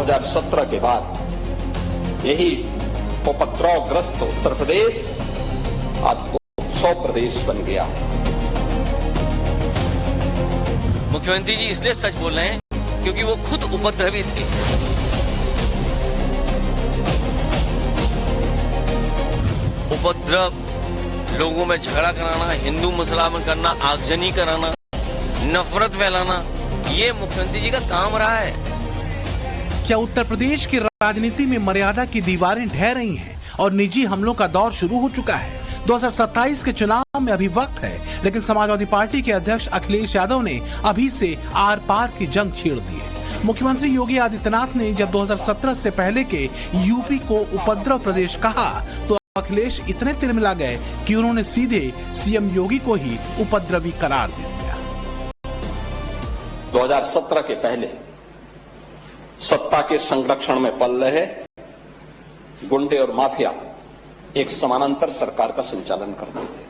2017 के बाद यही उपद्रवग्रस्त उत्तर प्रदेश आज उत्सव प्रदेश बन गया है। मुख्यमंत्री जी इसलिए सच बोल रहे हैं क्योंकि वो खुद उपद्रवी थे। उपद्रव, लोगों में झगड़ा कराना, हिंदू मुसलमान करना, आगजनी कराना, नफरत फैलाना, ये मुख्यमंत्री जी का काम रहा है। क्या उत्तर प्रदेश की राजनीति में मर्यादा की दीवारें ढह रही हैं और निजी हमलों का दौर शुरू हो चुका है? 2027 के चुनाव में अभी वक्त है, लेकिन समाजवादी पार्टी के अध्यक्ष अखिलेश यादव ने अभी से आर पार की जंग छेड़ दी है। मुख्यमंत्री योगी आदित्यनाथ ने जब 2017 से पहले के यूपी को उपद्रव प्रदेश कहा तो अखिलेश इतने तिलमिला गए कि उन्होंने सीधे सीएम योगी को ही उपद्रवी करार दे दिया। 2017 के पहले सत्ता के संरक्षण में पल रहे गुंडे और माफिया एक समानांतर सरकार का संचालन करते थे।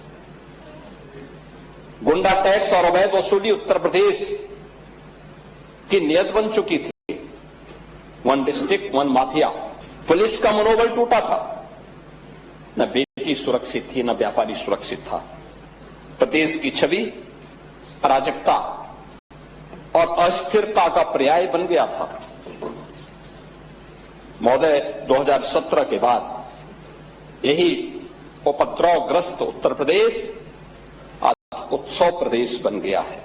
गुंडा टैक्स और अवैध वसूली उत्तर प्रदेश की नियत बन चुकी थी। One district one mafia. Police का मनोबल टूटा था। न बेटी सुरक्षित थी, न व्यापारी सुरक्षित था। प्रदेश की छवि अराजकता और अस्थिरता का पर्याय बन गया था। महोदय, 2017 के बाद यही उपद्रवग्रस्त उत्तर प्रदेश आज उत्सव प्रदेश बन गया है।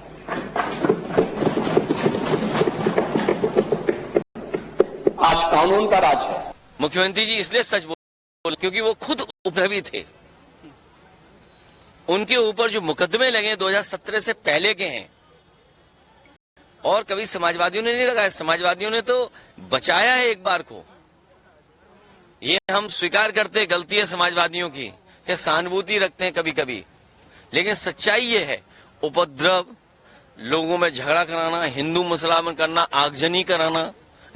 आज कानून का राज है। मुख्यमंत्री जी इसलिए सच बोल क्योंकि वो खुद उपद्रवी थे। उनके ऊपर जो मुकदमे लगे 2017 से पहले के हैं और कभी समाजवादियों ने नहीं लगाया। समाजवादियों ने तो बचाया है एक बार को। ये हम स्वीकार करते हैं, गलती है समाजवादियों की कि सहानुभूति रखते हैं कभी कभी, लेकिन सच्चाई ये है उपद्रव, लोगों में झगड़ा कराना, हिंदू मुसलमान करना, आगजनी कराना,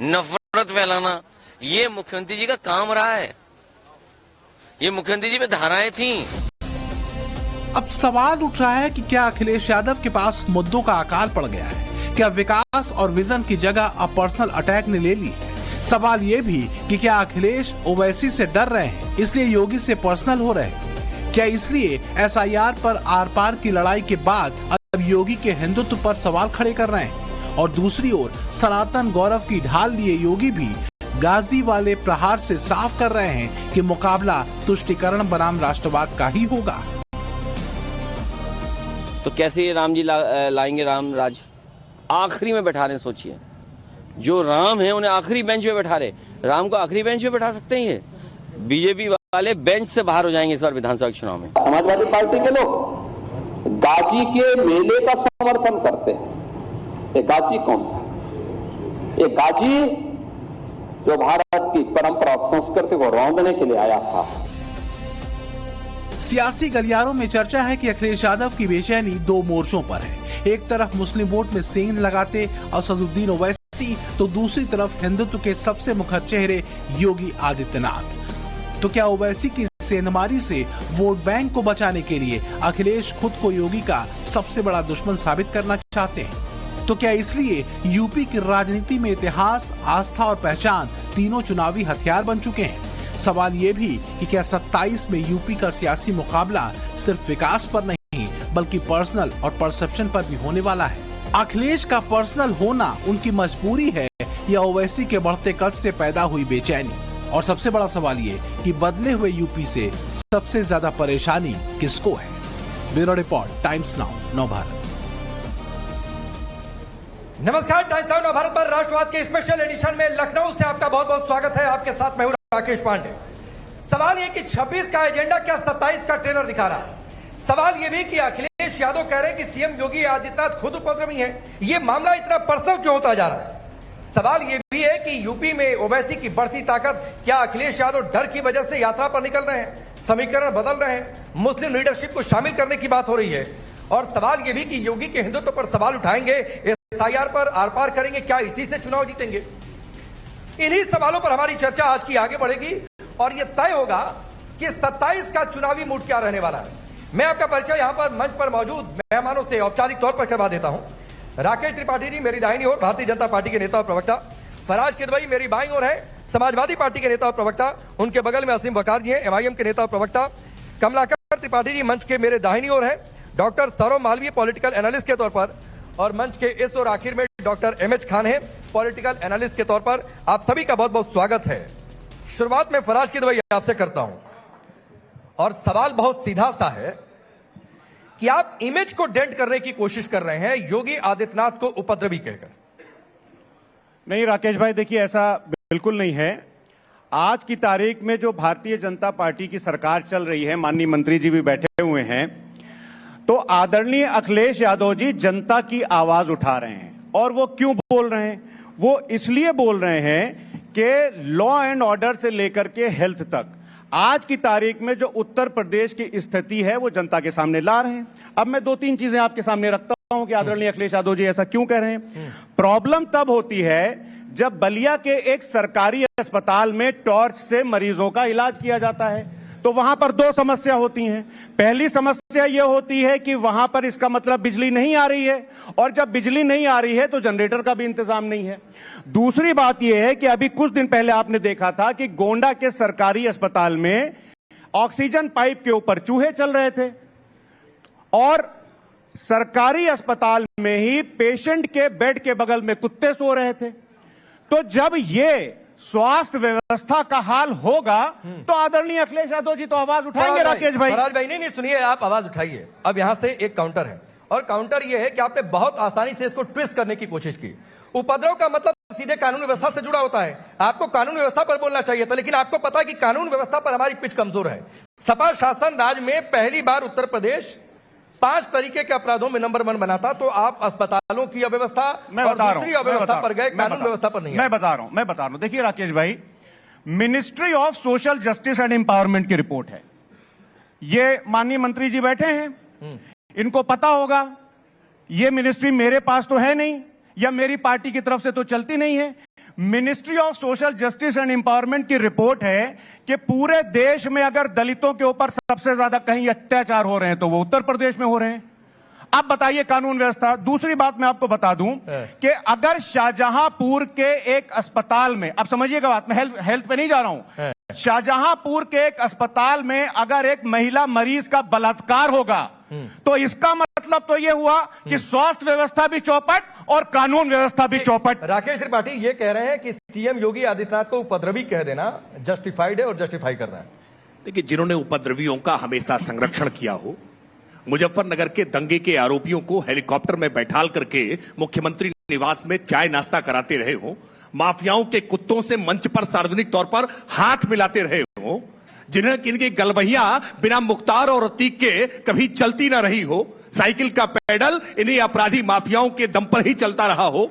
नफरत फैलाना, ये मुख्यमंत्री जी का काम रहा है। ये मुख्यमंत्री जी में धाराएं थीं। अब सवाल उठ रहा है कि क्या अखिलेश यादव के पास मुद्दों का अकाल पड़ गया है? क्या विकास और विजन की जगह अब पर्सनल अटैक ने ले ली है? सवाल ये भी कि क्या अखिलेश ओवैसी से डर रहे हैं इसलिए योगी से पर्सनल हो रहे हैं? क्या इसलिए एसआईआर पर आर पार की लड़ाई के बाद अब योगी के हिंदुत्व पर सवाल खड़े कर रहे हैं? और दूसरी ओर सनातन गौरव की ढाल लिए योगी भी गाजी वाले प्रहार से साफ कर रहे हैं कि मुकाबला तुष्टिकरण बनाम राष्ट्रवाद का ही होगा। तो कैसे राम जी लाएंगे राम राज? आखिरी में बैठा रहे, सोचिए। जो राम है उन्हें आखिरी बेंच पे बैठा रहे। राम को आखिरी बेंच पे बैठा सकते हैं? ये बीजेपी वाले बेंच से बाहर हो जाएंगे इस बार विधानसभा के चुनाव में। समाजवादी पार्टी के लोग गाजी के मेले का समर्थन करते हैं। ये गाजी कौन था? ये गाजी जो भारत की परंपरा और संस्कृति को रौंदने के लिए आया था। सियासी गलियारों में चर्चा है कि अखिलेश यादव की बेचैनी दो मोर्चों पर है। एक तरफ मुस्लिम वोट में सेंध लगाते असदुद्दीन ओवैसी, तो दूसरी तरफ हिंदुत्व के सबसे मुखर चेहरे योगी आदित्यनाथ। तो क्या ओवैसी की सेंधमारी से वोट बैंक को बचाने के लिए अखिलेश खुद को योगी का सबसे बड़ा दुश्मन साबित करना चाहते हैं? तो क्या इसलिए यूपी की राजनीति में इतिहास, आस्था और पहचान तीनों चुनावी हथियार बन चुके हैं? सवाल ये भी कि क्या 27 में यूपी का सियासी मुकाबला सिर्फ विकास पर नहीं बल्कि पर्सनल और परसेप्शन पर भी होने वाला है? अखिलेश का पर्सनल होना उनकी मजबूरी है या ओवैसी के बढ़ते कद से पैदा हुई बेचैनी? और सबसे बड़ा सवाल ये कि बदले हुए यूपी से सबसे ज्यादा परेशानी किसको है? ब्यूरो रिपोर्ट, टाइम्स नाउ, नव भारत। नमस्कार, टाइम्स नाउ नव भारत पर राष्ट्रवाद के स्पेशल एडिशन में लखनऊ से आपका बहुत बहुत स्वागत है। आपके साथ मैं हूं राकेश पांडे। सवाल ये कि 26 का एजेंडा क्या 27 का ट्रेलर दिखा रहा है? सवाल ये भी कि अखिलेश यादव कह रहे हैं कि सीएम योगी आदित्यनाथ खुद उपद्रवी हैं। ये मामला इतना पर्सनल क्यों होता जा रहा है? सवाल ये भी है कि यूपी में ओवैसी की बढ़ती ताकत, क्या अखिलेश यादव डर की वजह से यात्रा पर निकल रहे हैं, समीकरण बदल रहे हैं, मुस्लिम लीडरशिप को शामिल करने की बात हो रही है? और सवाल ये भी कि योगी के हिंदुत्व पर सवाल उठाएंगे, एसआईआर पर आर पार करेंगे, क्या इसी से चुनाव जीतेंगे? इन्हीं सवालों पर हमारी चर्चा आज की आगे बढ़ेगी और यह तय होगा कि 27 का चुनावी मूड क्या रहने वाला है। मैं आपका परिचय यहां पर मंच पर मौजूद मेहमानों से औपचारिक तौर पर करवा देता हूं। राकेश त्रिपाठी जी मेरी दाहिनी ओर, भारतीय जनता पार्टी के नेता और प्रवक्ता, फराज किदवई मेरी बाईं ओर है, समाजवादी पार्टी के नेता और प्रवक्ता, उनके बगल में असीम वकार जी हैं, एमआईएम के नेता और प्रवक्ता। कमलाकर त्रिपाठी जी मंच के मेरे दाहिनी ओर हैं, doctor Saurabh Malviya political analyst के तौर पर, और मंच के इस और आखिर में डॉक्टर एमएच खान हैं, पॉलिटिकल एनालिस्ट के तौर पर। आप सभी का बहुत बहुत स्वागत है। शुरुआत में फराज किदवई आपसे करता हूं, और सवाल बहुत सीधा सा है कि आप इमेज को डेंट करने की कोशिश कर रहे हैं योगी आदित्यनाथ को उपद्रवी कहकर। नहीं राकेश भाई, देखिए ऐसा बिल्कुल नहीं है। आज की तारीख में जो भारतीय जनता पार्टी की सरकार चल रही है, माननीय मंत्री जी भी बैठे हुए हैं, तो आदरणीय अखिलेश यादव जी जनता की आवाज उठा रहे हैं। और वो क्यों बोल रहे हैं? वो इसलिए बोल रहे हैं कि लॉ एंड ऑर्डर से लेकर के हेल्थ तक आज की तारीख में जो उत्तर प्रदेश की स्थिति है वो जनता के सामने ला रहे हैं। अब मैं दो तीन चीजें आपके सामने रखता हूं कि आदरणीय अखिलेश यादव जी ऐसा क्यों कह रहे हैं। प्रॉब्लम तब होती है जब बलिया के एक सरकारी अस्पताल में टॉर्च से मरीजों का इलाज किया जाता है, तो वहां पर दो समस्या होती हैं। पहली समस्या यह होती है कि वहां पर इसका मतलब बिजली नहीं आ रही है, और जब बिजली नहीं आ रही है तो जनरेटर का भी इंतजाम नहीं है। दूसरी बात यह है कि अभी कुछ दिन पहले आपने देखा था कि गोंडा के सरकारी अस्पताल में ऑक्सीजन पाइप के ऊपर चूहे चल रहे थे, और सरकारी अस्पताल में ही पेशेंट के बेड के बगल में कुत्ते सो रहे थे। तो जब ये स्वास्थ्य व्यवस्था का हाल होगा तो आदरणीय अखिलेश यादव जी तो आवाज उठाएंगे। राकेश भाई, फराज भाई, नहीं सुनिए, आप आवाज उठाइए। अब यहां से एक काउंटर है, और काउंटर यह है कि आपने बहुत आसानी से इसको ट्विस्ट करने की कोशिश की। उपद्रव का मतलब सीधे कानून व्यवस्था से जुड़ा होता है। आपको कानून व्यवस्था पर बोलना चाहिए था, लेकिन आपको पता है कि कानून व्यवस्था पर हमारी पिच कमजोर है। सपा शासन राज में पहली बार उत्तर प्रदेश 5 तरीके के अपराधों में नंबर 1 बना था, तो आप अस्पतालों की अव्यवस्था और दूसरी अव्यवस्था पर गए, कानून व्यवस्था पर नहीं। मैं बता रहा हूं। देखिए राकेश भाई, ministry of social justice and empowerment की रिपोर्ट है। ये माननीय मंत्री जी बैठे हैं, इनको पता होगा। ये मिनिस्ट्री मेरे पास तो है नहीं, या मेरी पार्टी की तरफ से तो चलती नहीं है। Ministry of social justice and empowerment की रिपोर्ट है कि पूरे देश में अगर दलितों के ऊपर सबसे ज्यादा कहीं अत्याचार हो रहे हैं तो वो उत्तर प्रदेश में हो रहे हैं। अब बताइए कानून व्यवस्था। दूसरी बात मैं आपको बता दूं कि अगर शाहजहांपुर के एक अस्पताल में, अब समझिएगा बात, मैं हेल्थ पे नहीं जा रहा हूं, शाहजहांपुर के एक अस्पताल में अगर एक महिला मरीज का बलात्कार होगा तो इसका मतलब तो यह हुआ कि स्वास्थ्य व्यवस्था भी चौपट और कानून व्यवस्था भी चौपट। राकेश त्रिपाठी ये कह रहे हैं कि सीएम योगी आदित्यनाथ को उपद्रवी कह देना जस्टिफाइड है और जस्टिफाई कर रहा है। देखिए, जिन्होंने उपद्रवियों का हमेशा संरक्षण किया हो, मुजफ्फरनगर के दंगे के आरोपियों को हेलीकॉप्टर में बैठाल करके मुख्यमंत्री निवास में चाय नाश्ता कराते रहे हो, माफियाओं के कुत्तों से मंच पर सार्वजनिक तौर पर हाथ मिलाते रहे हो, जिन्हें इनकी गलबहिया बिना मुख्तार और अतीक के कभी चलती ना रही हो, साइकिल का पैडल इन्हीं अपराधी माफियाओं के दम पर ही चलता रहा हो,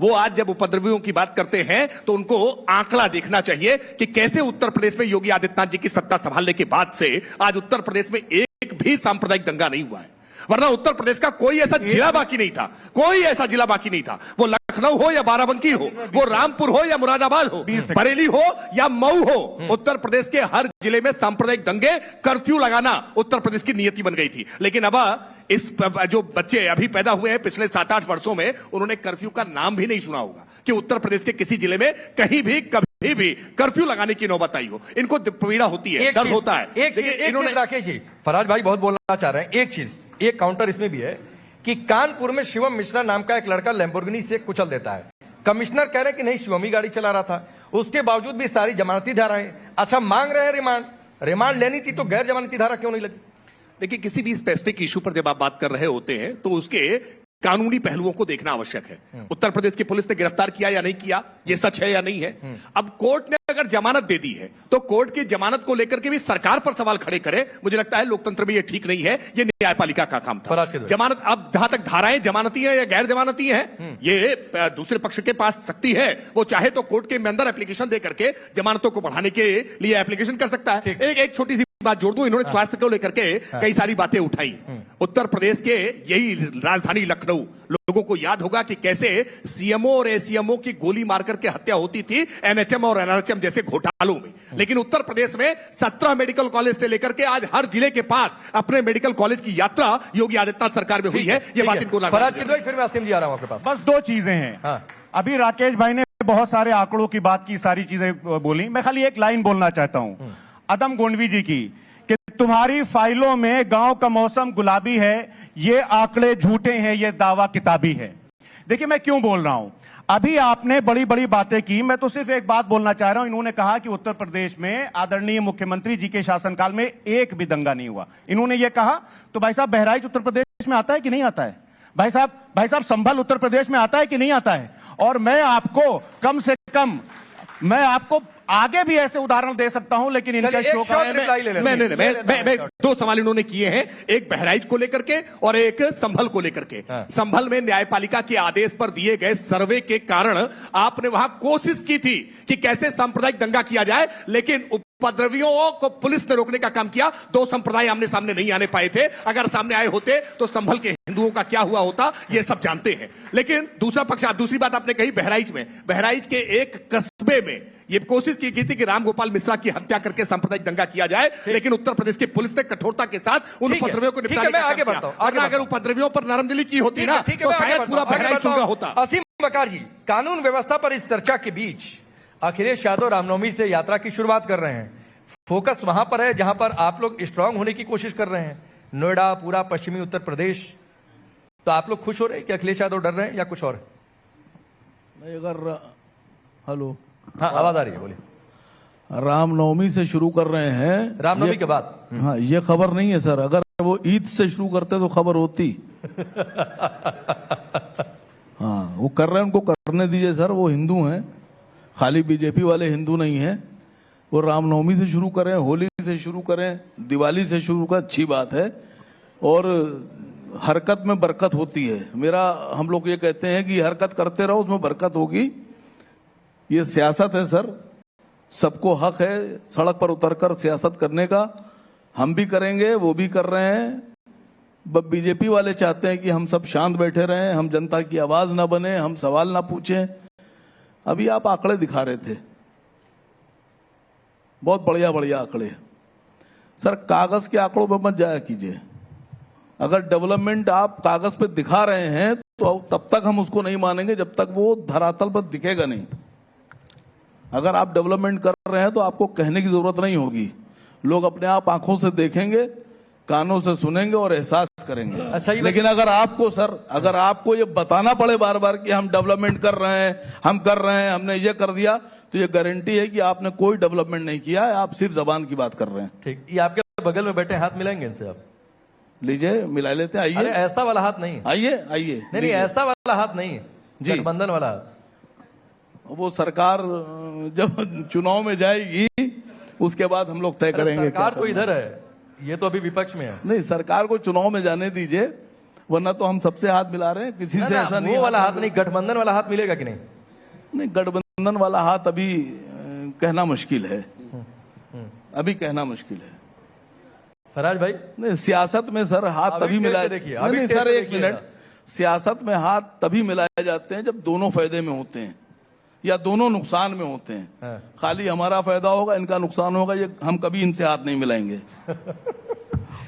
वो आज जब उपद्रवियों की बात करते हैं तो उनको आंकड़ा देखना चाहिए कि कैसे उत्तर प्रदेश में योगी आदित्यनाथ जी की सत्ता संभालने के बाद से आज उत्तर प्रदेश में एक भी सांप्रदायिक दंगा नहीं हुआ है। वरना उत्तर प्रदेश का कोई ऐसा जिला बाकी नहीं था, कोई ऐसा जिला बाकी नहीं था। वो लखनऊ हो या बाराबंकी हो, वो रामपुर हो या मुरादाबाद हो, बरेली हो या मऊ हो, उत्तर प्रदेश के हर जिले में सांप्रदायिक दंगे, कर्फ्यू लगाना उत्तर प्रदेश की नियति बन गई थी। लेकिन अब इस जो बच्चे अभी पैदा हुए हैं पिछले 7-8 वर्षों में, उन्होंने कर्फ्यू का नाम भी नहीं सुना होगा कि उत्तर प्रदेश के किसी जिले में कहीं भी कभी भी कर्फ्यू लगाने की नौबत आई हो। इनको पीड़ा होती है, दर्द होता है। एक चीज राकेश जी, फराज भाई बहुत बोलना चाह रहे हैं। एक चीज, एक काउंटर इसमें भी है कि कानपुर में शिवम मिश्रा नाम का एक लड़का लैम्बोर्गिनी से कुचल देता है। कमिश्नर कह रहे हैं कि नहीं, शिवम ही गाड़ी चला रहा था, उसके बावजूद भी सारी जमानती धारा है। अच्छा, मांग रहे हैं रिमांड लेनी थी तो गैर जमानती धारा क्यों नहीं लगी? देखिए, किसी भी स्पेसिफिक इशू पर जब आप बात कर रहे होते हैं तो उसके कानूनी पहलुओं को देखना आवश्यक है। उत्तर प्रदेश की पुलिस ने गिरफ्तार किया या नहीं किया, ये सच है या नहीं है। अब कोर्ट ने अगर जमानत दे दी है तो कोर्ट की जमानत को लेकर के भी सरकार पर सवाल खड़े करे, मुझे लगता है लोकतंत्र में ये ठीक नहीं है, ये न्यायपालिका का काम था। जमानत, अब जहां तक धाराएं जमानती है या गैर जमानती है, ये दूसरे पक्ष के पास शक्ति है। वो चाहे तो कोर्ट के अंदर एप्लीकेशन दे करके जमानतों को बढ़ाने के लिए एप्लीकेशन कर सकता है। एक छोटी सी बात जोड़ दूं, इन्होंने स्वास्थ्य को लेकर के कई सारी बातें उठाई। उत्तर प्रदेश के यही राजधानी लखनऊ, लोगों को याद होगा कि कैसे सीएमओ और एसीएमओ की गोली मारकर के हत्या होती थी एनएचएम और एनआरएचएम जैसे घोटालों में। लेकिन उत्तर प्रदेश में 17 मेडिकल कॉलेज से लेकर के आज हर जिले के पास अपने मेडिकल कॉलेज की यात्रा योगी आदित्यनाथ सरकार में हुई है। ये बात इनको फराज किदवई, फिर मैं असीम जी आ रहा हूं आपके पास। बस 2 चीजें हैं। अभी राकेश भाई ने बहुत सारे आंकड़ों की बात की, सारी चीजें बोली। मैं खाली एक लाइन बोलना चाहता हूं अदम गोंडवी जी की, कि तुम्हारी फाइलों में गांव का मौसम गुलाबी है, ये आंकड़े झूठे हैं, ये दावा किताबी है। देखिए मैं क्यों बोल रहा हूं, अभी आपने बड़ी बड़ी बातें की, मैं तो सिर्फ एक बात बोलना चाह रहा हूं। इन्होंने कहा कि उत्तर प्रदेश में आदरणीय मुख्यमंत्री जी के शासनकाल में एक भी दंगा नहीं हुआ, इन्होंने ये कहा। तो भाई साहब, बहराइच उत्तर प्रदेश में आता है कि नहीं आता है? भाई साहब संभल उत्तर प्रदेश में आता है कि नहीं आता है? और मैं आपको कम से कम, मैं आपको आगे भी ऐसे उदाहरण दे सकता हूं, लेकिन इनका शो का मैं दो सवाल इन्होंने किए हैं, एक बहराइच को लेकर के और एक संभल को लेकर के। संभल में न्यायपालिका के आदेश पर दिए गए सर्वे के कारण आपने वहां कोशिश की थी कि कैसे सांप्रदायिक दंगा किया जाए, लेकिन उपद्रवियों को पुलिस ने रोकने का काम किया। दो संप्रदाय आमने सामने नहीं आने पाए थे, अगर सामने आए होते तो संभल के हिंदुओं का क्या हुआ होता ये सब जानते हैं। लेकिन दूसरा पक्ष, दूसरी बात आपने कही बहराइच में, बहराइच के एक कस्बे में ये कोशिश की गई थी कि रामगोपाल मिश्रा की हत्या करके सांप्रदायिक दंगा किया जाए, लेकिन उत्तर प्रदेश की पुलिस ने कठोरता के साथ उन उपद्रवियों को निपटाने का काम किया। अगर उपद्रवियों पर नरमदिली की होती ना तो शायद पूरा बहराइच सूखा होता। असीम बकार जी, कानून व्यवस्था पर इस चर्चा के बीच अखिलेश यादव रामनवमी से यात्रा की शुरुआत कर रहे हैं। फोकस वहां पर है जहां पर आप लोग स्ट्रांग होने की कोशिश कर रहे हैं, नोएडा, पूरा पश्चिमी उत्तर प्रदेश। तो आप लोग खुश हो रहे हैं कि अखिलेश यादव डर रहे हैं या कुछ और? अगर हेलो, हाँ आवाज आ रही है, बोलिए। रामनवमी से शुरू कर रहे हैं, रामनवमी के बाद। हाँ, ये खबर नहीं है सर, अगर वो ईद से शुरू करते तो खबर होती। हाँ, वो कर रहे हैं, उनको करने दीजिए सर, वो हिंदू हैं, खाली बीजेपी वाले हिंदू नहीं हैं। वो रामनवमी से शुरू करें, होली से शुरू करें, दिवाली से शुरू करें, अच्छी बात है। और हरकत में बरकत होती है, हम लोग ये कहते हैं कि हरकत करते रहो, उसमें बरकत होगी। ये सियासत है सर, सबको हक है सड़क पर उतरकर सियासत करने का, हम भी करेंगे, वो भी कर रहे हैं। बीजेपी वाले चाहते हैं कि हम सब शांत बैठे रहें, हम जनता की आवाज ना बने, हम सवाल ना पूछें। अभी आप आंकड़े दिखा रहे थे, बहुत बढ़िया बढ़िया आंकड़े सर। कागज के आंकड़ों पर मत जाया कीजिए। अगर डेवलपमेंट आप कागज पे दिखा रहे हैं तो तब तक हम उसको नहीं मानेंगे जब तक वो धरातल पर दिखेगा नहीं। अगर आप डेवलपमेंट कर रहे हैं तो आपको कहने की जरूरत नहीं होगी, लोग अपने आप आंखों से देखेंगे, कानों से सुनेंगे और एहसास करेंगे। अच्छा, लेकिन अगर आपको सर, अगर आपको ये बताना पड़े बार बार कि हम डेवलपमेंट कर रहे हैं, हम कर रहे हैं, हमने ये कर दिया, तो ये गारंटी है कि आपने कोई डेवलपमेंट नहीं किया है, आप सिर्फ जबान की बात कर रहे हैं। ठीक, ये आपके बगल में बैठे, हाथ मिलाएंगे इनसे? आप लीजिए, मिला लेते हैं, आइए। अरे ऐसा वाला हाथ नहीं, आइए आइए। नहीं ऐसा वाला हाथ नहीं, गठबंधन वाला हाथ। वो सरकार जब चुनाव में जाएगी उसके बाद हम लोग तय करेंगे। सरकार तो इधर है, ये तो अभी विपक्ष में है। नहीं, सरकार को चुनाव में जाने दीजिए, वरना तो हम सबसे हाथ मिला रहे हैं, किसी से ऐसा नहीं। वो वाला हाथ नहीं, गठबंधन वाला हाथ मिलेगा कि नहीं? नहीं, गठबंधन वाला हाथ अभी कहना मुश्किल है, अभी कहना मुश्किल है। फराज भाई, नहीं, सियासत में सर हाथ तभी मिलाए, देखिए सर एक मिनट, सियासत में हाथ तभी मिलाए जाते हैं जब दोनों फायदे में होते हैं या दोनों नुकसान में होते हैं। खाली हमारा फायदा होगा, इनका नुकसान होगा, ये हम कभी इनसे हाथ नहीं मिलाएंगे।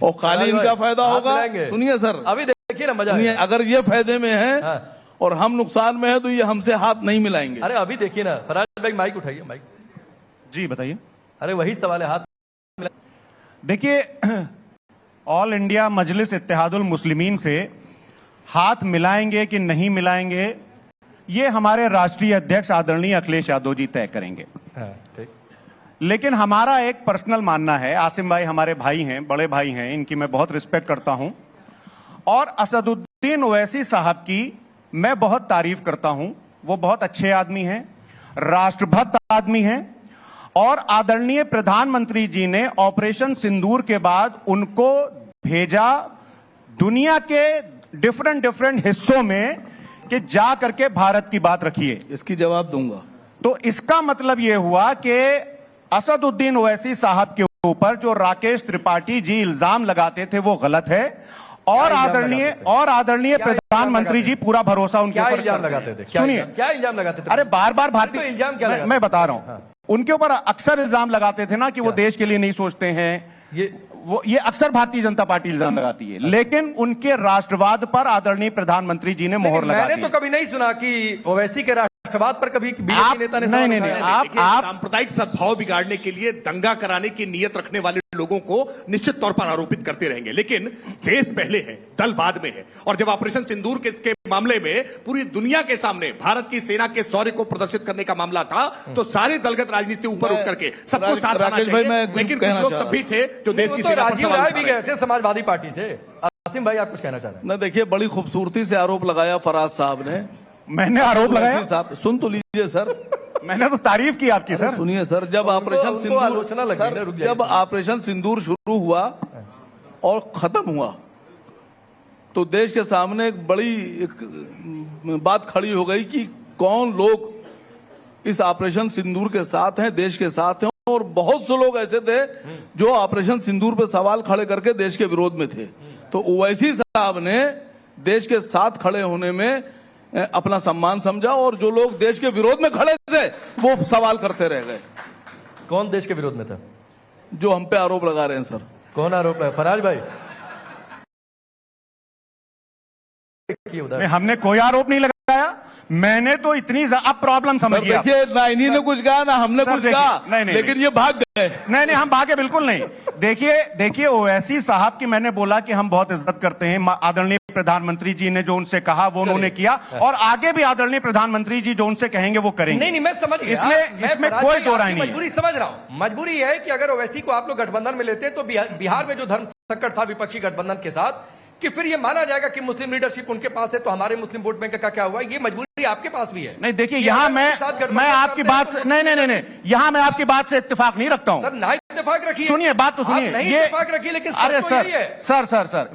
और खाली इनका फायदा होगा, सुनिए सर, अभी देखिए ना मजा, अगर ये फायदे में है और हम नुकसान में है तो ये हमसे हाथ नहीं मिलाएंगे। अरे अभी देखिए ना, फराज भाई माइक उठाइए, माइक जी बताइए। अरे वही सवाल है, हाथ देखिए, ऑल इंडिया मजलिस इत्तेहादुल मुस्लिमीन से हाथ मिलाएंगे कि नहीं मिलाएंगे, ये हमारे राष्ट्रीय अध्यक्ष आदरणीय अखिलेश यादव जी तय करेंगे। ठीक। लेकिन हमारा एक पर्सनल मानना है, आसिम भाई हमारे भाई हैं, बड़े भाई हैं, इनकी मैं बहुत रिस्पेक्ट करता हूं, और असदुद्दीन ओवैसी साहब की मैं बहुत तारीफ करता हूं। वो बहुत अच्छे आदमी हैं, राष्ट्रभक्त आदमी हैं, और आदरणीय प्रधानमंत्री जी ने ऑपरेशन सिंदूर के बाद उनको भेजा दुनिया के डिफरेंट हिस्सों में कि जा करके भारत की बात रखिए। इसकी जवाब दूंगा। तो इसका मतलब यह हुआ कि असदुद्दीन ओवैसी साहब के ऊपर जो राकेश त्रिपाठी जी इल्जाम लगाते थे वो गलत है, और आदरणीय प्रधानमंत्री जी पूरा भरोसा उनके ऊपर इल्जाम लगाते थे। सुनिए, क्या इल्जाम लगाते थे? अरे बार बार भारतीय इल्जाम क्या लगाते? मैं बता रहा हूं, उनके ऊपर अक्सर इल्जाम लगाते थे ना कि वो देश के लिए नहीं सोचते हैं। ये अक्सर भारतीय जनता पार्टी इल्जाम लगाती है, लेकिन उनके राष्ट्रवाद पर आदरणीय प्रधानमंत्री जी ने मोहर लगा दी। मैंने तो कभी नहीं सुना कि ओवैसी के राष्ट्रवाद पर कभी बीजेपी नेता ने सवाल नहीं, उठाया? देखिए, सांप्रदायिक सद्भाव बिगाड़ने के लिए दंगा कराने की नीयत रखने वाले लोगों को निश्चित तौर पर आरोपित करते रहेंगे, लेकिन देश पहले है, दल बाद में है। और जब ऑपरेशन सिंदूर के मामले में पूरी दुनिया के सामने भारत की सेना के शौर्य को प्रदर्शित करने का मामला था, तो सारे दलगत राजनीति से ऊपर उठ करके सबको साथ आना राकेश भाई, मैं चाहिए। लेकिन कहना कुछ लोग चाह तब भी थे जो देश की तो सेना पर राजीव सवाल राय उठा भी रहे गए थे समाजवादी पार्टी से। आसिम भाई, आप कुछ कहना चाह रहे हैं? न देखिए, बड़ी खूबसूरती से आरोप लगाया फराज साहब ने। मैंने आरोप लगाया? साहब सुन तो लीजिए सर। मैंने तो तारीफ की आपकी सर। सुनिए सर, जब ऑपरेशन उनको आलोचना लगी ना, रुक सिंदूर, जाइए। जब ऑपरेशन सिंदूर शुरू हुआ और खत्म हुआ, तो देश के सामने एक बड़ी बात खड़ी हो गई कि कौन लोग इस ऑपरेशन सिंदूर के साथ हैं, देश के साथ हैं। और बहुत से लोग ऐसे थे जो ऑपरेशन सिंदूर पे सवाल खड़े करके देश के विरोध में थे। तो ओवैसी साहब ने देश के साथ खड़े होने में अपना सम्मान समझा, और जो लोग देश के विरोध में खड़े थे वो सवाल करते रह गए। कौन देश के विरोध में था? जो हम पे आरोप लगा रहे हैं सर। कौन आरोप है? फराज भाई, नहीं, हमने कोई आरोप नहीं लगाया। मैंने तो इतनी अब प्रॉब्लम समझ गया। देखिए, ना इन्हीं ने कुछ कहा ना हमने सर, कुछ देखिए, कहा, नहीं, लेकिन ये भाग गए। नहीं, हम भागे बिल्कुल नहीं। देखिए ओवैसी साहब की मैंने बोला कि हम बहुत इज्जत करते हैं। आदरणीय प्रधानमंत्री जी ने जो उनसे कहा वो उन्होंने किया, और आगे भी आदरणीय प्रधानमंत्री जी जो उनसे कहेंगे वो करेंगे। नहीं, मैं समझ गया। इसमें कोई दो राय नहीं है। मजबूरी समझ रहा हूं। मजबूरी यह है कि अगर ओवैसी को आप लोग गठबंधन में लेते हैं तो बिहार में जो धर्म संकट था विपक्षी गठबंधन के साथ, कि फिर ये माना जाएगा कि मुस्लिम लीडरशिप उनके पास है, तो हमारे मुस्लिम वोट बैंक का क्या हुआ? ये मजबूरी आपके पास भी है। नहीं, देखिए, यहाँ मैं आपकी बात से नहीं, यहाँ मैं आपकी बात से इत्तेफाक नहीं रखता हूँ। सर, ना इत्तेफाक रखिए। सुनिए, बात तो सुनिए। नहीं इत्तेफाक रखिए, लेकिन अरे सर सर,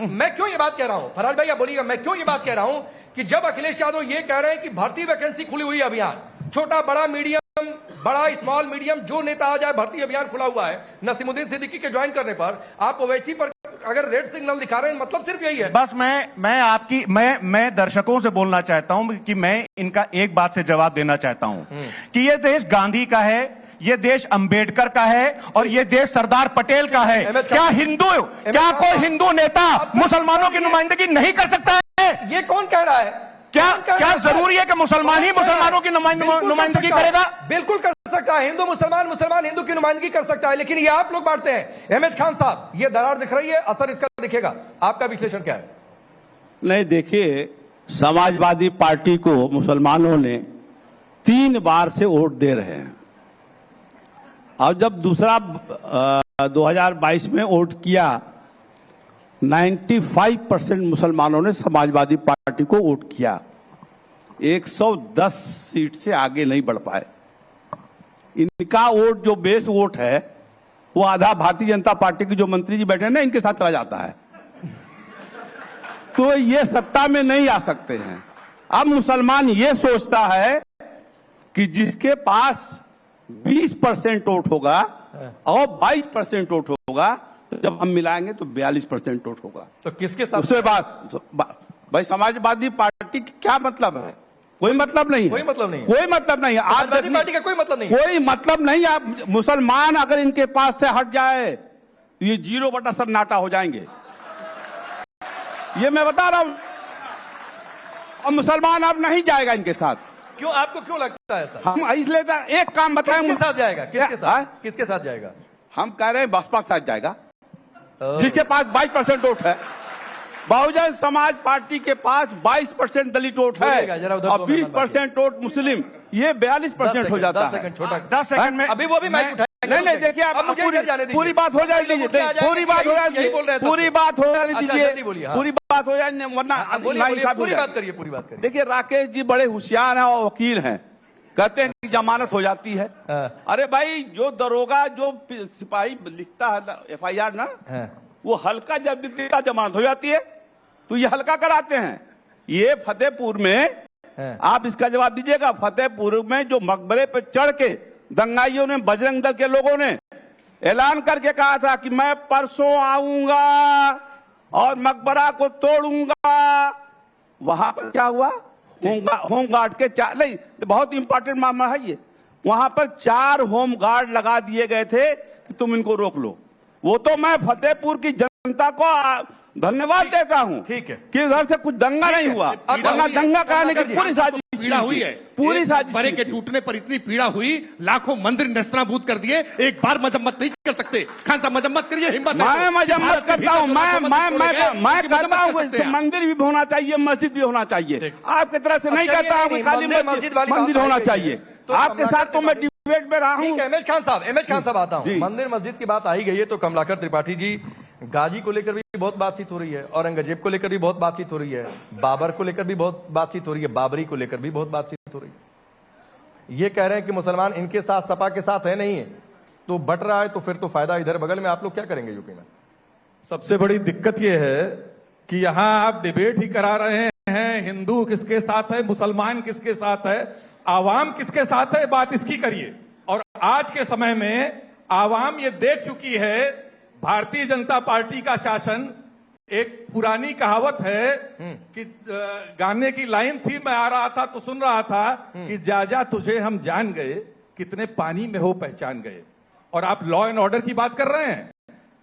मैं क्यों ये बात कह रहा हूं? फराज भाई, आप बोलिएगा, मैं क्यों ये बात कह रहा हूं कि जब अखिलेश यादव ये कह रहे हैं कि भर्ती वैकेंसी खुली हुई है, अभियान छोटा बड़ा मीडियम, बड़ा स्मॉल मीडियम, जो नेता आ जाए भर्ती अभियान खुला हुआ है, नसीमुद्दीन सिद्दीकी के ज्वाइन करने पर आप ओवैसी पर अगर रेड सिग्नल दिखा रहे हैं, मतलब सिर्फ यही है। बस मैं दर्शकों से बोलना चाहता हूं कि मैं इनका एक बात से जवाब देना चाहता हूं कि ये देश गांधी का है, ये देश अंबेडकर का है, और ये देश सरदार पटेल का है। क्या कोई हिंदू नेता मुसलमानों की नुमाइंदगी नहीं कर सकता है? ये कौन कह रहा है? क्या जरूरी है कि मुसलमान ही मुसलमानों की नुमाइंदगी करेगा? बिल्कुल कर सकता है। हिंदू मुसलमान, मुसलमान हिंदू की नुमाइंदगी कर सकता है, लेकिन ये आप लोग बांटते हैं। एमएच खान साहब, ये दरार दिख रही है, असर इसका दिखेगा। आपका विश्लेषण क्या है? नहीं, देखिए, समाजवादी पार्टी को मुसलमानों ने 3 बार से वोट दे रहे हैं, और जब दूसरा 2022 में वोट किया, 95% मुसलमानों ने समाजवादी पार्टी को वोट किया। 110 सीट से आगे नहीं बढ़ पाए। इनका वोट जो बेस वोट है वो आधा भारतीय जनता पार्टी के जो मंत्री जी बैठे हैं ना, इनके साथ चला जाता है, तो ये सत्ता में नहीं आ सकते हैं। अब मुसलमान ये सोचता है कि जिसके पास 20% वोट होगा और 22% वोट होगा, तो जब हम मिलाएंगे तो 42% वोट होगा। तो किसके साथ? उसके बाद भाई, समाजवादी पार्टी की क्या मतलब है? कोई मतलब नहीं है। कोई मतलब नहीं है। कोई मतलब नहीं है। समाजवादी पार्टी का कोई मतलब नहीं है। कोई मतलब नहीं। आप मुसलमान अगर इनके पास से हट जाए तो ये 0 सन्नाटा हो जाएंगे, ये मैं बता रहा हूं। और मुसलमान अब नहीं जाएगा इनके साथ। क्यों? आपको क्यों लगता है सर? हम इसलिए एक काम बताएं। किसके साथ जाएगा? किसके साथ जाएगा? हम कह रहे हैं बसपा के साथ जाएगा, जिसके पास 22% वोट है। बहुजन समाज पार्टी के पास 22% दलित वोट है और 20% वोट मुस्लिम, ये 42% हो जाता है। 10 सेकंड में अभी वो भी माइक उठाएंगे। नहीं, देखिए, आप पूरी बात हो जाने दीजिए, पूरी बात हो जाने दीजिए, पूरी बात हो जाने दीजिए, पूरी बात हो जाने, वरना पूरी बात करिए, पूरी बात करिए। देखिए, राकेश जी बड़े होशियार हैं और वकील हैं, कहते हैं कि जमानत हो जाती है। अरे भाई, जो दरोगा, जो सिपाही लिखता है FIR ना, वो हल्का जब लिखता जमानत हो जाती है, तो ये हल्का कराते हैं। ये फतेहपुर में, आप इसका जवाब दीजिएगा, फतेहपुर में जो मकबरे पे चढ़ के दंगाइयों ने, बजरंग दल के लोगों ने ऐलान करके कहा था कि मैं परसों आऊंगा और मकबरा को तोड़ूंगा, वहां पर क्या हुआ? होमगार्ड के 4, नहीं, बहुत इंपॉर्टेंट मामला है ये, वहां पर 4 होमगार्ड लगा दिए गए थे कि तुम इनको रोक लो। वो तो मैं फतेहपुर की जनता को धन्यवाद देता हूं ठीक है कि उधर से कुछ दंगा नहीं हुआ। वरना दंगा कराने की पूरी साजिश पीड़ा हुई है, पूरी साजिश बड़े के टूटने पर इतनी पीड़ा हुई, लाखों मंदिर नस्तनाबूद कर दिए, एक बार मजम्मत नहीं कर सकते। खान साहब मजम्मत करिए, हिम्मत है मैं तो। मजम्मत करता हूं, मैं करता हूं, सकते हैं। मंदिर भी होना चाहिए, मस्जिद भी होना चाहिए। आपकी तरह से नहीं अच्छा, करता हूं नहीं, कि खाली मंदिर वाली मंदिर बात होना आई चाहिए। तो आपके साथ तो मैं डिबेट में रहा ठीक हूं। है। एमएच खान साहब आता हूं। जी। मंदिर मस्जिद की बात आई गई है तो कमलाकर त्रिपाठी जी, गाजी को लेकर भी बहुत बातचीत हो रही है, औरंगजेब को लेकर भी बहुत बातचीत हो रही है, बाबर को लेकर भी बहुत बातचीत हो रही है, बाबरी को लेकर भी बहुत बातचीत हो रही है। ये कह रहे हैं कि मुसलमान इनके साथ, सपा के साथ है, नहीं है, तो बट रहा है, तो फिर तो फायदा इधर बगल में। आप लोग क्या करेंगे यूपी में? सबसे बड़ी दिक्कत यह है कि यहां आप डिबेट ही करा रहे हैं, हिंदू किसके साथ है, मुसलमान किसके साथ है, आवाम किसके साथ है, बात इसकी करिए। और आज के समय में आवाम ये देख चुकी है, भारतीय जनता पार्टी का शासन, एक पुरानी कहावत है कि गाने की लाइन थी, मैं आ रहा था तो सुन रहा था कि जा जा तुझे हम जान गए, कितने पानी में हो पहचान गए। और आप लॉ एंड ऑर्डर की बात कर रहे हैं।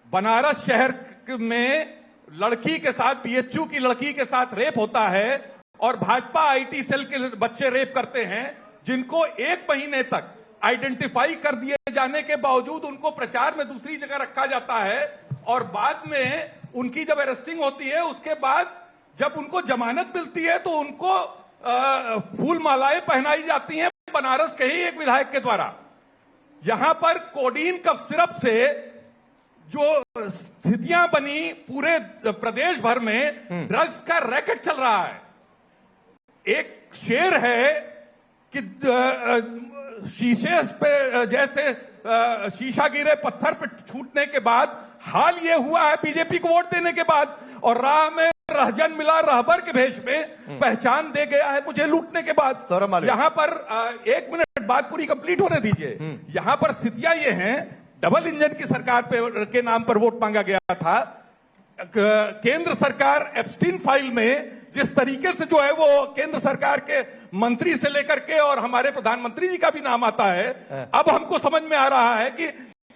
बनारस शहर में लड़की के साथ, बीएचयू की लड़की के साथ रेप होता है और भाजपा आईटी सेल के बच्चे रेप करते हैं, जिनको 1 महीने तक आइडेंटिफाई कर दिए जाने के बावजूद उनको प्रचार में दूसरी जगह रखा जाता है और बाद में उनकी जब अरेस्टिंग होती है, उसके बाद जब उनको जमानत मिलती है तो उनको फूल मालाएं पहनाई जाती हैं बनारस के ही एक विधायक के द्वारा। यहां पर कोडीन कफ सिरप से जो स्थितियां बनी, पूरे प्रदेश भर में ड्रग्स का रैकेट चल रहा है। एक शेर है कि शीशे पे जैसे शीशा गिरे पत्थर पे छूटने के बाद हाल ये हुआ है बीजेपी को वोट देने के बाद, और राह में रहजन मिला रहबर के भेष में पहचान दे गया है मुझे लूटने के बाद। यहां पर 1 मिनट बात पूरी कंप्लीट होने दीजिए। यहां पर स्थितियां ये हैं, डबल इंजन की सरकार के नाम पर वोट मांगा गया था। केंद्र सरकार एप्स्टीन फाइल में जिस तरीके से जो है वो केंद्र सरकार के मंत्री से लेकर के और हमारे प्रधानमंत्री जी का भी नाम आता है, अब हमको समझ में आ रहा है कि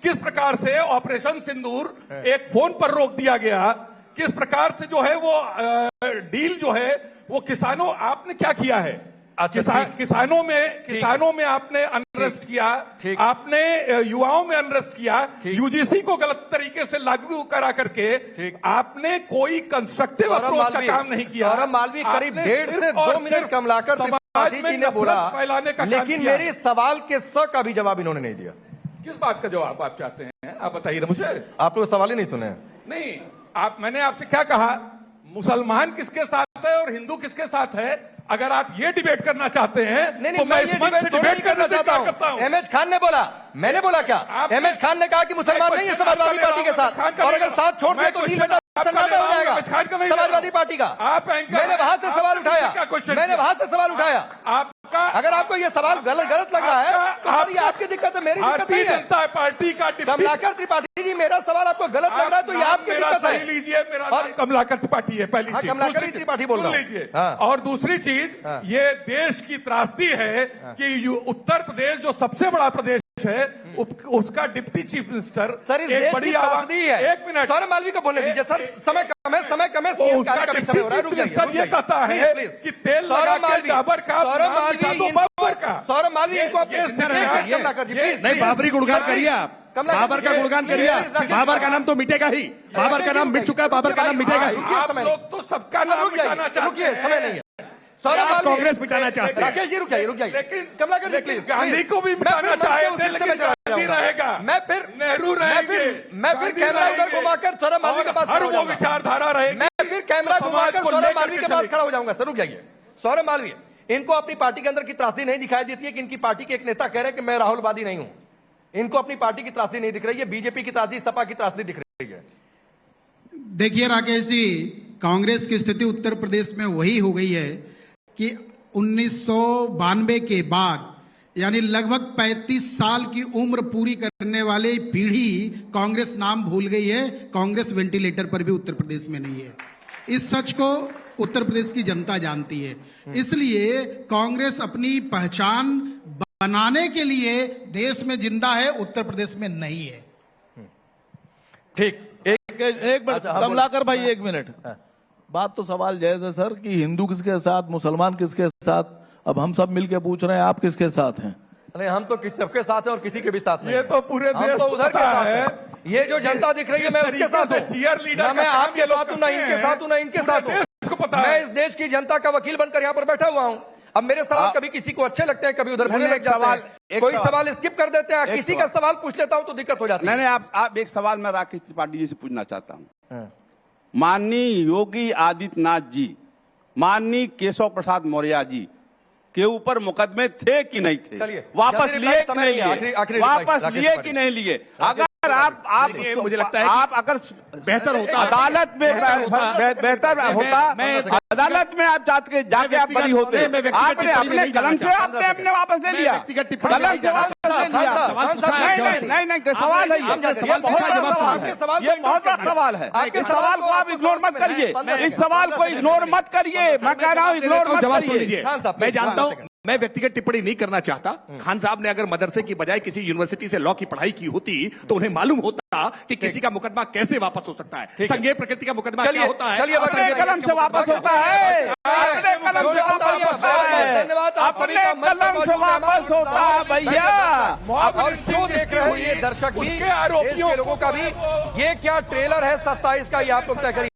किस प्रकार से ऑपरेशन सिंदूर एक फोन पर रोक दिया गया, किस प्रकार से जो है वो डील जो है वो किसानों, आपने क्या किया है? किसानों में आपने अनरेस्ट किया, आपने युवाओं में अनरेस्ट किया, यूजीसी को गलत तरीके से लागू करा करके आपने कोई कंस्ट्रक्टिव अप्रोच का काम नहीं किया। सौरभ मालवी करीब 1.5 से 2 मिनट कमलाकर त्रिपाठी जी ने बोला, लेकिन मेरे सवाल के स का भी जवाब इन्होंने नहीं दिया। किस बात का जवाब आप चाहते हैं? आप बताइए ना मुझे। आप लोग सवाल ही नहीं सुने। नहीं, मैंने आपसे क्या कहा, मुसलमान किसके साथ है और हिंदू किसके साथ है? अगर आप ये डिबेट करना चाहते हैं तो मैं इस मंच से डिबेट करना चाहता हूं। एमएच खान ने बोला, मैंने बोला क्या? एमएच खान ने कहा कि मुसलमान नहीं है समाजवादी पार्टी के साथ, और अगर साथ छोड़ दिया तो नील बेटा सन्नाटा हो जाएगा समाजवादी पार्टी का। मैंने वहां से सवाल उठाया, आपका अगर आपको ये सवाल गलत लग रहा है तो ये आपकी दिक्कत है, मेरी दिक्कत नहीं है। जनता पार्टी का कमलाकर त्रिपाठी जी, मेरा सवाल आपको गलत लग रहा है तो ये आपकी दिक्कत है। लीजिए, मेरा नाम कमलाकर त्रिपाठी है, पहली चीज। कमलाकर त्रिपाठी बोल रहा लीजिए। और दूसरी चीज, ये देश की त्रासदी है कि उत्तर प्रदेश जो सबसे बड़ा प्रदेश है, उसका डिप्टी चीफ मिनिस्टर सर इस देश की त्रासदी है। 1 मिनट सौरभ मालवी को बोलने दीजिए सर, समय कम है, सीएम का भी समय हो रहा है, रुक जाइए। ये कहता है कि तेल लगा के डाबर का, सौरभ मालवी इनको नहीं, बाबरी गुणगान करिए आप, बाबर का गुणगान करिए। बाबर का नाम तो मिटेगा ही, बाबर का नाम मिट चुका है, बाबर का नाम मिटेगा ही। आप लोग तो सबका नाम मिटाना चाहते हैं, समय नहीं है। आप कांग्रेस मिटाना चाहते हैं। राकेश जी रुक जाइए। लेकिन कमलाकर जी प्लीज, गांधी को भी मिटाना चाहते थे, लेकिन गांधी रहेगा, मैं फिर नेहरू रहेंगे, मैं फिर कैमरा उधर घुमाकर सौरभ मालवी के पास, हर वो विचारधारा रहेगी। मैं फिर कैमरा घुमाकर सौरभ मालवी के पास खड़ा हो जाऊंगा। सर रुक जाइए। सौरभ मालवी, इनको अपनी पार्टी के अंदर की त्रासदी नहीं दिखाई देती है कि इनकी पार्टी के एक नेता कह रहे हैं कि मैं राहुलवादी नहीं हूं। इनको अपनी पार्टी की त्रासदी नहीं दिख रही है, बीजेपी की त्रासदी, सपा की त्रासदी दिख रही है। देखिए राकेश जी, कांग्रेस की स्थिति उत्तर प्रदेश में वही हो गई है कि 1992 के बाद, यानी लगभग 35 साल की उम्र पूरी करने वाले पीढ़ी कांग्रेस नाम भूल गई है। कांग्रेस वेंटिलेटर पर भी उत्तर प्रदेश में नहीं है। इस सच को उत्तर प्रदेश की जनता जानती है। इसलिए कांग्रेस अपनी पहचान बनाने के लिए देश में जिंदा है, उत्तर प्रदेश में नहीं है। ठीक, एक एक मिनट कमलाकर भाई, एक मिनट। बात तो सवाल जायज है सर कि हिंदू किसके साथ, मुसलमान किसके साथ। अब हम सब मिलके पूछ रहे हैं आप किसके साथ हैं? नहीं, हम तो सबके साथ हैं और किसी के भी साथ नहीं। ये तो पूरे हम देश तो उधर के साथ है। हैं। ये जो जनता दिख रही है मैं उसके साथ हूँ। चीयर लीडर ना मैं आपके साथ हूँ, ना इनके साथ हूँ, ना इनके साथ हूँ। मैं इस देश की जनता का वकील बनकर यहाँ पर बैठा हुआ हूँ। अब मेरे सवाल कभी किसी को अच्छे लगते हैं, कभी उधर बुरे लग जाते हैं, कोई सवाल स्किप कर देते हैं, किसी का सवाल पूछ लेता हूँ तो दिक्कत हो जाती है। नहीं, आप एक सवाल मैं राकेश त्रिपाठी जी से पूछना चाहता हूँ। माननीय योगी आदित्यनाथ जी, माननीय केशव प्रसाद मौर्य जी के ऊपर मुकदमे थे कि नहीं थे? चलिए, वापस लिए कि नहीं लिए? वापस लिए कि नहीं लिए? अगर आप मुझे लगता है आप अगर बेहतर होता, अदालत में बेहतर होता, अदालत में आप जाके आप बरी होते। आपने अपने कलम से आपने अपने वापस ले लिया, कलम से वापस ले लिया। नहीं, सवाल है ये बहुत बड़ा सवाल है। इस सवाल को आप इग्नोर मत करिए, इस सवाल को इग्नोर मत करिए। मैं कह रहा हूँ इग्नोर मत करिए। मैं जानता हूं, मैं व्यक्तिगत टिप्पणी नहीं करना चाहता। खान साहब ने अगर मदरसे की बजाय किसी यूनिवर्सिटी से लॉ की पढ़ाई की होती तो उन्हें मालूम होता कि किसी का मुकदमा कैसे वापस हो सकता है, संज्ञेय प्रकृति का मुकदमा क्या होता है। चलिए, अपने कलम से वापस होता है, अपने कलम से वापस होता है, अपने कलम से वापस होता है भैया। और शो देख रहे हैं ये दर्शक भी, देश के लोगों का भी, ये क्या ट्रेलर है 27 का, ये आप लोग तय करिए।